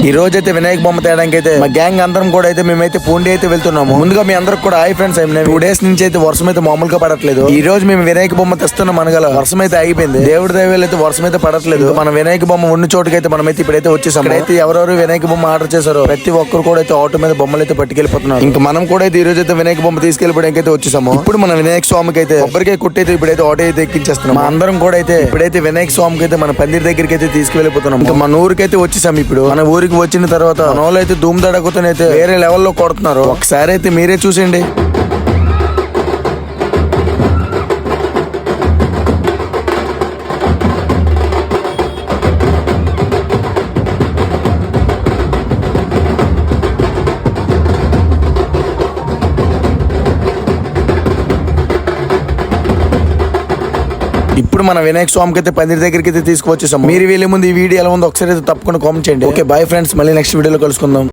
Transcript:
ఈ రోజు అయితే వినాయక బొమ్మ తేడానికి అయితే మా గ్యాంగ్ అందరం కూడా అయితే మేమైతే పూండి అయితే వెళ్తున్నాము. ముందుగా మీ అందరికి కూడా హాయ్ ఫ్రెండ్స్. 2 days నుంచి అయితే వర్షం అయితే మామూలుగా పడట్లేదు. ఈ రోజు మేము వినాయక బొమ్మ తెస్తున్నాం అనగల వర్షం అయితే ఆగిపోయింది. దేవుడి దైవాలు అయితే వర్షం అయితే పడట్లేదు. మన వినాయక బొమ్మ ఉన్న చోటుకైతే మనమైతే ఇప్పుడైతే వచ్చేసాం. అయితే ఎవరెవరు వినాయక బొమ్మ ఆర్డర్ చేశారో ప్రతి ఒక్కరు కూడా అయితే ఆటో మీద బొమ్మలు అయితే పట్టుకెళ్ళిపోతున్నారు. ఇంకా మనం కూడా అయితే ఈ రోజు అయితే వినాయక బొమ్మ తీసుకెళ్ళిపోవడానికి అయితే వచ్చేసాము. ఇప్పుడు మన వినాయక స్వామికి అయితే కొబ్బరికాయ కుట్టి అయితే ఇప్పుడైతే ఆటో అయితే ఎక్కించేస్తున్నాం. మా అందరం కూడా అయితే ఇప్పుడైతే వినాయక స్వామికి అయితే మన పందిరి దగ్గరికి అయితే తీసుకెళ్ళిపోతున్నాం. ఇంకా మన ఊరికి అయితే వచ్చేసాం. ఇప్పుడు మన ఊరికి వచ్చిన తర్వాత మన వాళ్ళు అయితే ధూమ్ దడకుతూనైతే వేరే లెవెల్లో కొడుతున్నారు. ఒకసారి అయితే మీరే చూసేయండి. ఇప్పుడు మన వినాయక స్వామికి అయితే పందిరి దగ్గరికి అయితే తీసుకువచ్చేసాం. మీరు వెళ్ళే ముందు ఈ వీడియో ఎలా ఉందో ఒకసారి అయితే తప్పకుండా కామెంట్ చేయండి. ఓకే బాయ్ ఫ్రెండ్స్, మళ్ళీ నెక్స్ట్ వీడియోలో కలుసుకుందాం.